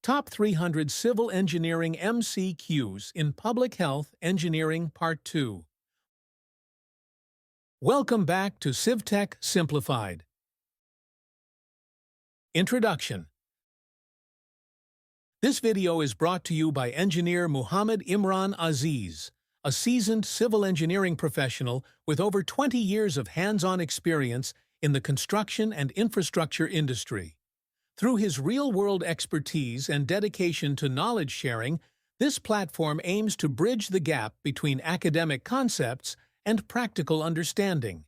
Top 300 Civil Engineering MCQs in Public Health Engineering Part 2. Welcome back to CivTech Simplified. Introduction. This video is brought to you by engineer Muhammad Imran Aziz, a seasoned civil engineering professional with over 20 years of hands-on experience in the construction and infrastructure industry. Through his real-world expertise and dedication to knowledge sharing, this platform aims to bridge the gap between academic concepts and practical understanding.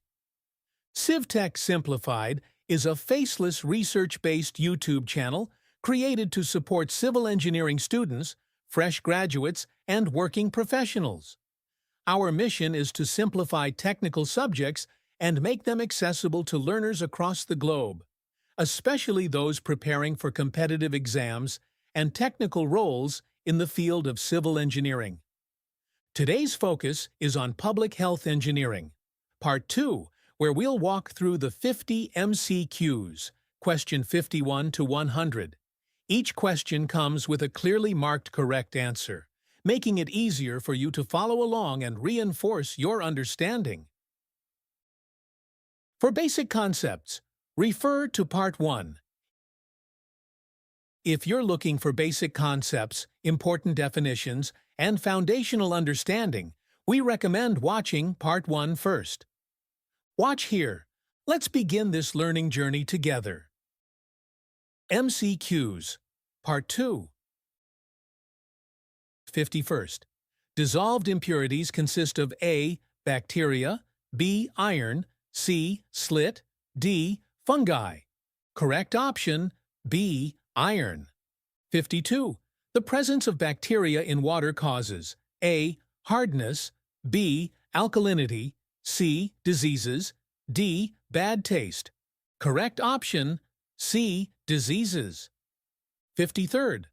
CivTech Simplified is a faceless research-based YouTube channel created to support civil engineering students, fresh graduates, and working professionals. Our mission is to simplify technical subjects and make them accessible to learners across the globe, especially those preparing for competitive exams and technical roles in the field of civil engineering. Today's focus is on Public Health Engineering, Part 2, where we'll walk through the 50 MCQs, question 51 to 100. Each question comes with a clearly marked correct answer, making it easier for you to follow along and reinforce your understanding. For basic concepts, refer to Part 1. If you're looking for basic concepts, important definitions, and foundational understanding, we recommend watching Part 1 first. Watch here. Let's begin this learning journey together. MCQs, Part 2. 51st. Dissolved impurities consist of A. Bacteria, B. Iron, C. Slit, D. Fungi. Correct option, B. Iron. 52. The presence of bacteria in water causes A. Hardness, B. Alkalinity, C. Diseases, D. Bad taste. Correct option, C. Diseases. 53rd.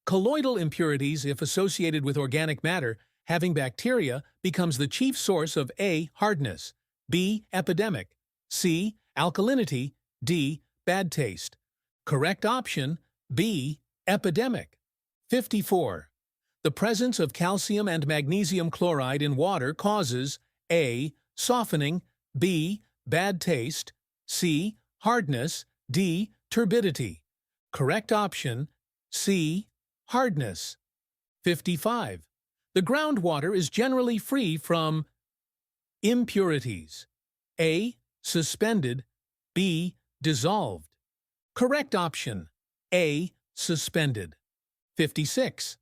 Colloidal impurities, if associated with organic matter having bacteria, becomes the chief source of A. Hardness, B. Epidemic, C. Alkalinity, D. Bad taste. Correct option, B. Epidemic. 54. The presence of calcium and magnesium chloride in water causes A. Softening, B. Bad taste, C. Hardness, D. Turbidity. Correct option, C. Hardness. 55. The groundwater is generally free from impurities. A. Suspended, B. Dissolved. Correct option, A. Suspended. 56.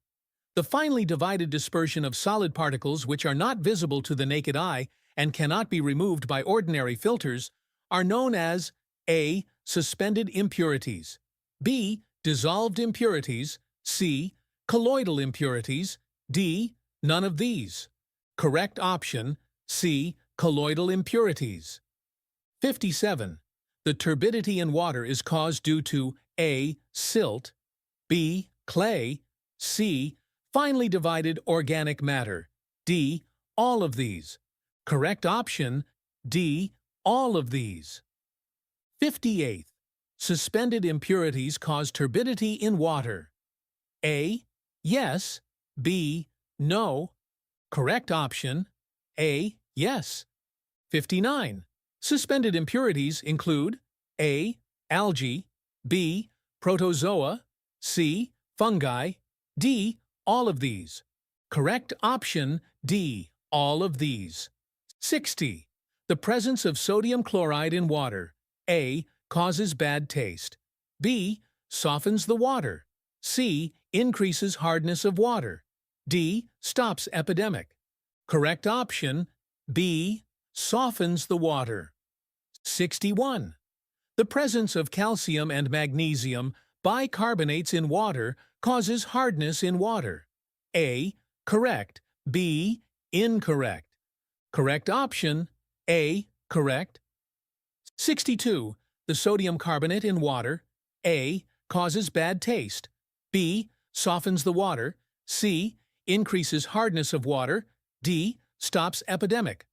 The finely divided dispersion of solid particles which are not visible to the naked eye and cannot be removed by ordinary filters are known as A. Suspended impurities, B. Dissolved impurities, C. Colloidal impurities, D. None of these. Correct option, C. Colloidal impurities. 57. The turbidity in water is caused due to A. Silt, B. Clay, C. Finely divided organic matter, D. All of these. Correct option, D. All of these. 58. Suspended impurities cause turbidity in water. A. Yes, B. No. Correct option, A. Yes. 59. Suspended impurities include A. Algae, B. Protozoa, C. Fungi, D. All of these. Correct option, D. All of these. 60. The presence of sodium chloride in water. A. Causes bad taste. B. Softens the water. C. Increases hardness of water. D. Stops epidemic. Correct option, B. Softens the water. 61. The presence of calcium and magnesium bicarbonates in water causes hardness in water. A. Correct. B. Incorrect. Correct option, A. Correct. 62. The sodium carbonate in water. A. Causes bad taste. B. Softens the water. C. Increases hardness of water. D. Stops epidemic.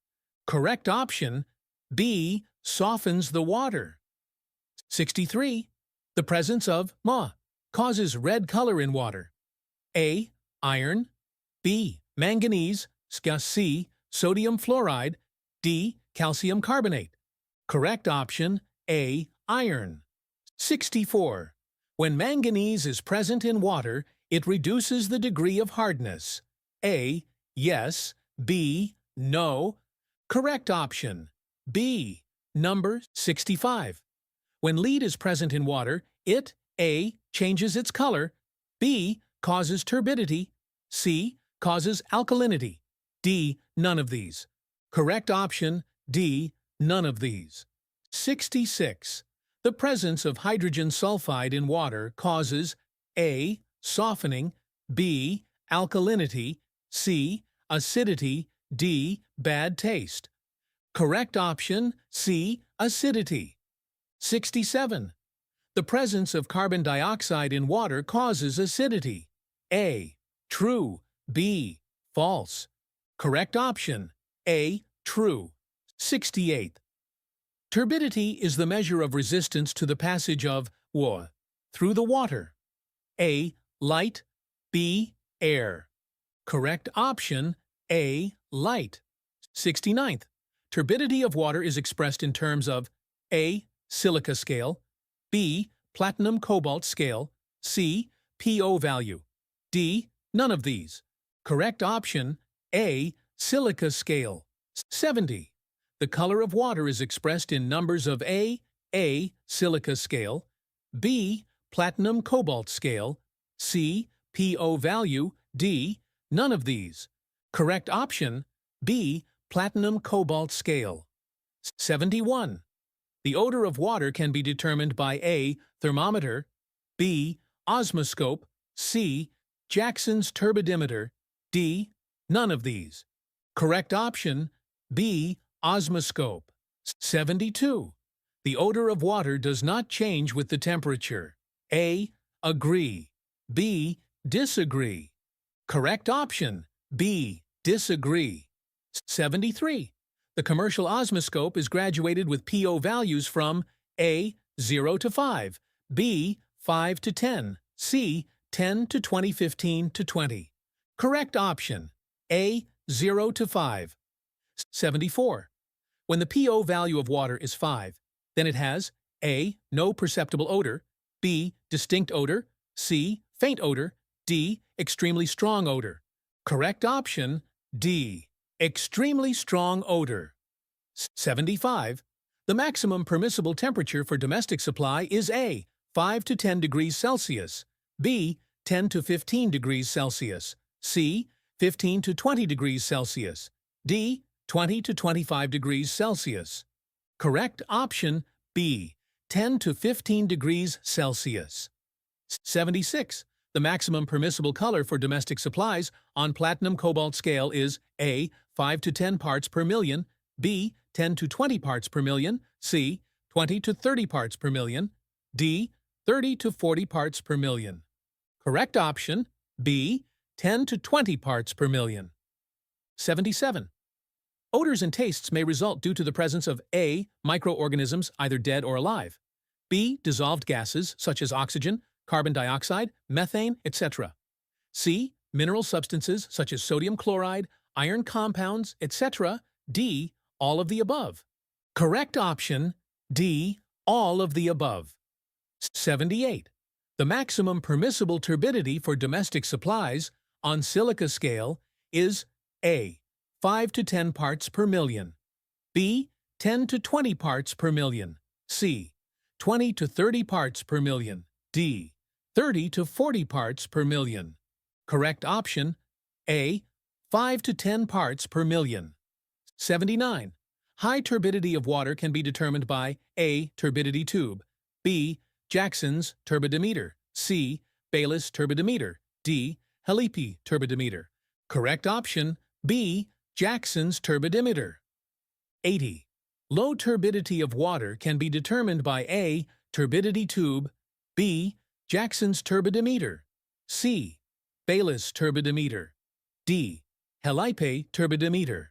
Correct option, B. Softens the water. 63. The presence of Ma. causes red color in water? A. Iron. B. Manganese. C. Sodium fluoride. D. Calcium carbonate. Correct option A. Iron. 64. When manganese is present in water, it reduces the degree of hardness. A. Yes. B. No. Correct option B. Number 65. When lead is present in water, it A. changes its color, B. causes turbidity, C. causes alkalinity, D. none of these. Correct option D. None of these. 66. The presence of hydrogen sulfide in water causes A. Softening, B. Alkalinity, C. Acidity, D. Bad taste. Correct option C. Acidity. 67. The presence of carbon dioxide in water causes acidity. A. True, B. False. Correct option A. True. 68. Turbidity is the measure of resistance to the passage of water through the water. A. Light, B. Air. Correct option A. Light. 69th. Turbidity of water is expressed in terms of A. Silica scale, B. Platinum cobalt scale, C. PO value, D. None of these. Correct option A. Silica scale. 70. The color of water is expressed in numbers of A. Silica scale, B. Platinum cobalt scale, C. PO value, D. None of these. Correct option B. Platinum cobalt scale. 71. The odor of water can be determined by A. Thermometer, B. Osmoscope, C. Jackson's turbidimeter, D. None of these. Correct option B. Osmoscope. 72. The odor of water does not change with the temperature. A. Agree, B. Disagree. Correct option B. Disagree. 73. The commercial osmoscope is graduated with PO values from A. 0 to 5, B. 5 to 10, C. 10 to 20, 15 to 20. Correct option A. 0 to 5. 74. When the PO value of water is 5, then it has A. No perceptible odor, B. Distinct odor, C. Faint odor, D. Extremely strong odor. Correct option D. Extremely strong odor. 75. The maximum permissible temperature for domestic supply is A. 5 to 10 degrees Celsius, B. 10 to 15 degrees Celsius, C. 15 to 20 degrees Celsius, D. 20 to 25 degrees Celsius. Correct option B. 10 to 15 degrees Celsius. 76. The maximum permissible color for domestic supplies on platinum cobalt scale is A. 5 to 10 parts per million, B. 10 to 20 parts per million, C. 20 to 30 parts per million, D. 30 to 40 parts per million. Correct option B. 10 to 20 parts per million. 77. Odors and tastes may result due to the presence of A. Microorganisms, either dead or alive, B. Dissolved gases such as oxygen, carbon dioxide, methane, etc. C. Mineral substances such as sodium chloride, iron compounds, etc. D. All of the above. Correct option D. All of the above. 78. The maximum permissible turbidity for domestic supplies on silica scale is A. 5 to 10 parts per million, B. 10 to 20 parts per million, C. 20 to 30 parts per million, D. 30 to 40 parts per million. Correct option A. 5 to 10 parts per million. 79. High turbidity of water can be determined by A. Turbidity tube, B. Jackson's turbidimeter, C. Baylis turbidimeter, D. Helipe turbidimeter. Correct option B. Jackson's turbidimeter. 80. Low turbidity of water can be determined by A. Turbidity tube, B. Jackson's turbidimeter, C. Baylis turbidimeter, D. Helipe turbidimeter.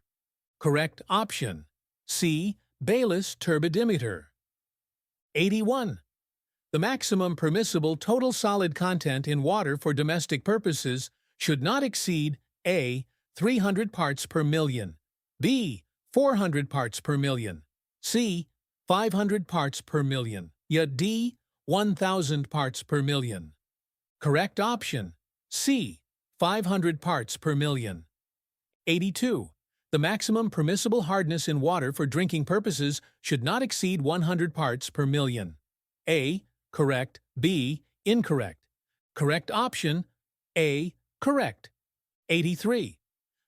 Correct option C. Baylis turbidimeter. 81. The maximum permissible total solid content in water for domestic purposes should not exceed A. 300 parts per million, B. 400 parts per million, C. 500 parts per million, yet D. 1,000 parts per million. Correct option, C. 500 parts per million. 82. The maximum permissible hardness in water for drinking purposes should not exceed 100 parts per million. A. Correct. B. Incorrect. Correct option, A. Correct. 83.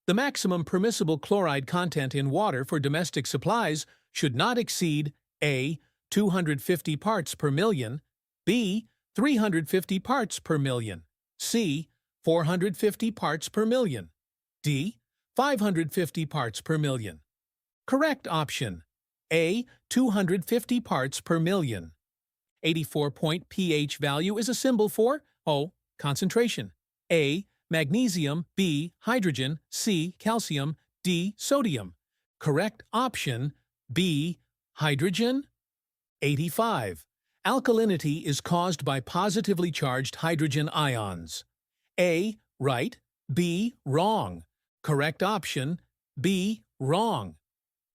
The maximum permissible chloride content in water for domestic supplies should not exceed A. 250 parts per million, B. 350 parts per million, C. 450 parts per million, D. 550 parts per million. Correct option, A. 250 parts per million. 84-point pH value is a symbol for O. Concentration. A. Magnesium, B. Hydrogen, C. Calcium, D. Sodium. Correct option, B. Hydrogen. 85. Alkalinity is caused by positively charged hydrogen ions. A. Right, B. Wrong. Correct option, B. Wrong.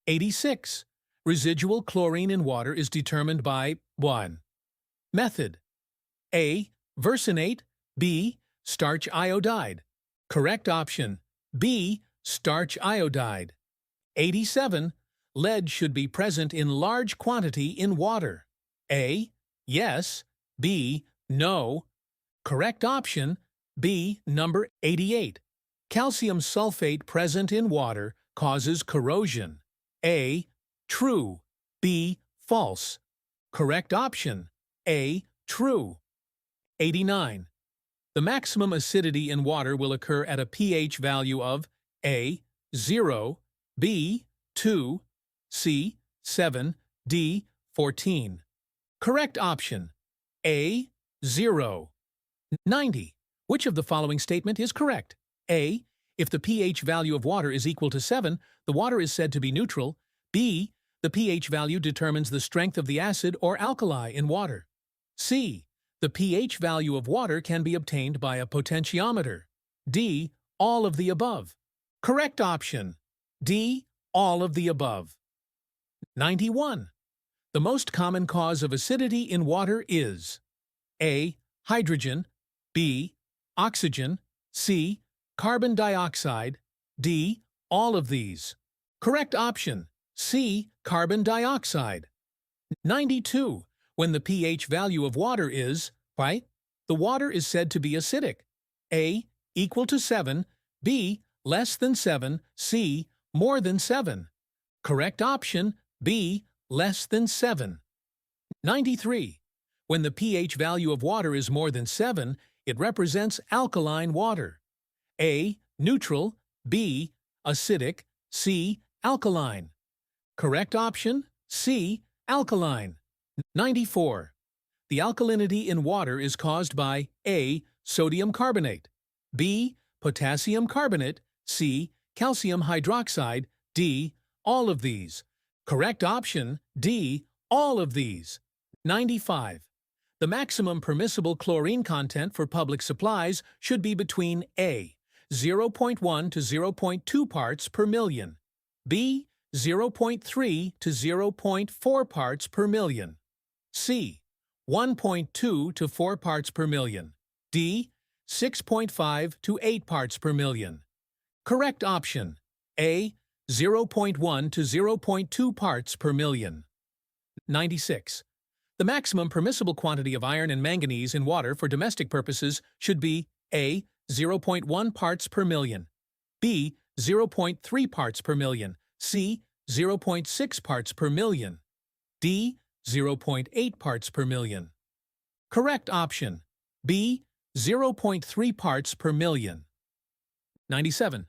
86. Residual chlorine in water is determined by 1. Method. A. Versinate, B. Starch iodide. Correct option, B. Starch iodide. 87. Lead should be present in large quantity in water. A. Yes, B. No. Correct option, B. Number 88. Calcium sulfate present in water causes corrosion. A. True, B. False. Correct option, A. True. 89. The maximum acidity in water will occur at a pH value of A. 0, B. 2, C. 7, D. 14. Correct option, A. 0. 90. Which of the following statement is correct? A. If the pH value of water is equal to 7, the water is said to be neutral. B. The pH value determines the strength of the acid or alkali in water. C. The pH value of water can be obtained by a potentiometer. D. All of the above. Correct option, D. All of the above. 91. The most common cause of acidity in water is A. Hydrogen, B. Oxygen, C. Carbon dioxide, D. All of these. Correct option, C. Carbon dioxide. 92. When the pH value of water is, right, the water is said to be acidic. A. Equal to 7, B. Less than 7, C. More than 7. Correct option, B. Less than 7. 93. When the pH value of water is more than 7, it represents alkaline water. A. Neutral, B. Acidic, C. Alkaline. Correct option, C. Alkaline. 94. The alkalinity in water is caused by A. Sodium carbonate, B. Potassium carbonate, C. Calcium hydroxide, D. All of these. Correct option, D. All of these. 95. The maximum permissible chlorine content for public supplies should be between A. 0.1 to 0.2 parts per million, B. 0.3 to 0.4 parts per million, C. 1.2 to 4 parts per million, D. 6.5 to 8 parts per million. Correct option, A. 0.1 to 0.2 parts per million. 96. The maximum permissible quantity of iron and manganese in water for domestic purposes should be A. 0.1 parts per million, B. 0.3 parts per million, C. 0.6 parts per million, D. 0.8 parts per million. Correct option, B. 0.3 parts per million. 97.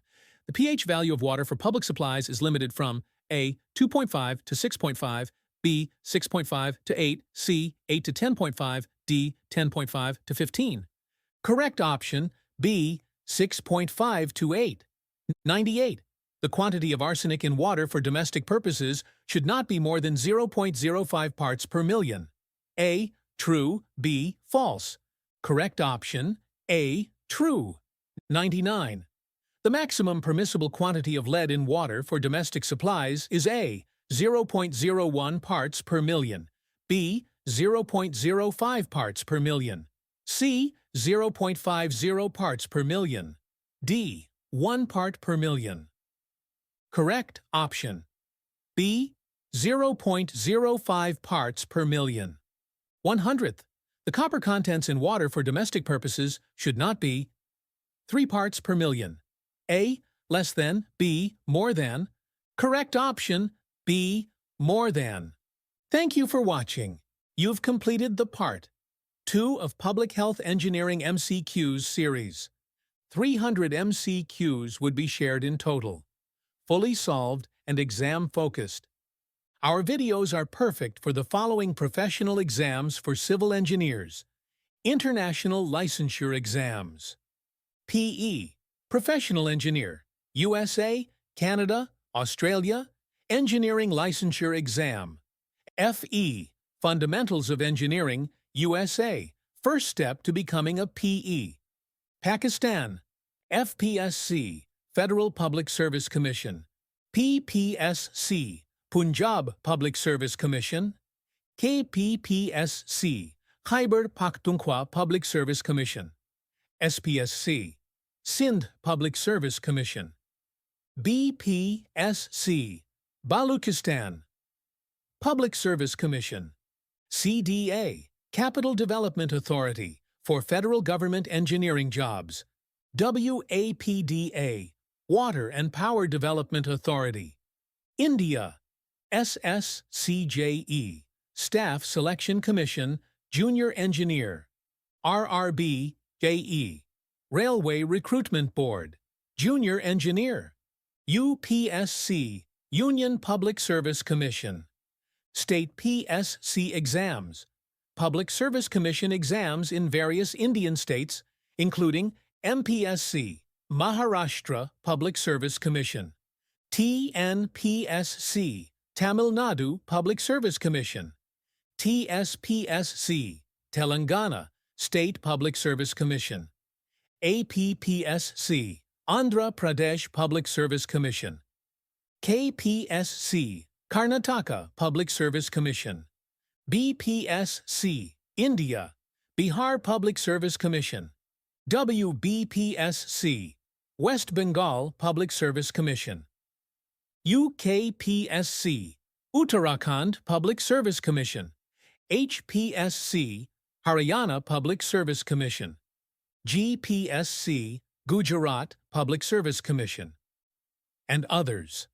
The pH value of water for public supplies is limited from A. 2.5 to 6.5, B. 6.5 to 8, C. 8 to 10.5, D. 10.5 to 15. Correct option, B. 6.5 to 8. 98. The quantity of arsenic in water for domestic purposes should not be more than 0.05 parts per million. A. true, B, false. Correct option, A, true. 99. The maximum permissible quantity of lead in water for domestic supplies is A, 0.01 parts per million, B, 0.05 parts per million, C, 0.50 parts per million, D, 1 part per million. Correct option, B, 0.05 parts per million. 100th. The copper contents in water for domestic purposes should not be 3 parts per million. A, less than, B, more than. Correct option, B, more than. Thank you for watching. You've completed the Part 2 of Public Health Engineering MCQs series. 300 MCQs would be shared in total, fully solved and exam-focused. Our videos are perfect for the following professional exams for civil engineers. International Licensure Exams. PE, Professional Engineer, USA, Canada, Australia, Engineering Licensure Exam. FE, Fundamentals of Engineering, USA, first step to becoming a PE. Pakistan, FPSC, Federal Public Service Commission. PPSC, Punjab Public Service Commission. KPPSC, Khyber Pakhtunkhwa Public Service Commission. SPSC, Sindh Public Service Commission. BPSC, Baluchistan Public Service Commission. CDA, Capital Development Authority for Federal Government Engineering Jobs. WAPDA, Water and Power Development Authority. India, SSCJE, Staff Selection Commission, Junior Engineer. RRB-JE, Railway Recruitment Board, Junior Engineer. UPSC, Union Public Service Commission. State PSC exams, Public Service Commission exams in various Indian states, including MPSC, Maharashtra Public Service Commission. TNPSC, Tamil Nadu Public Service Commission. TSPSC, Telangana State Public Service Commission. APPSC, Andhra Pradesh Public Service Commission. KPSC, Karnataka Public Service Commission. BPSC, India, Bihar Public Service Commission. WBPSC, West Bengal Public Service Commission. UKPSC, Uttarakhand Public Service Commission. HPSC, Haryana Public Service Commission. GPSC, Gujarat Public Service Commission. And others.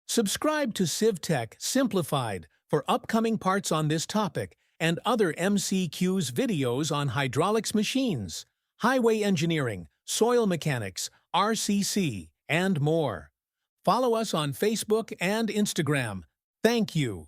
Subscribe to CivTech Simplified for upcoming parts on this topic and other MCQs videos on hydraulics machines, highway engineering, soil mechanics, RCC, and more. Follow us on Facebook and Instagram. Thank you.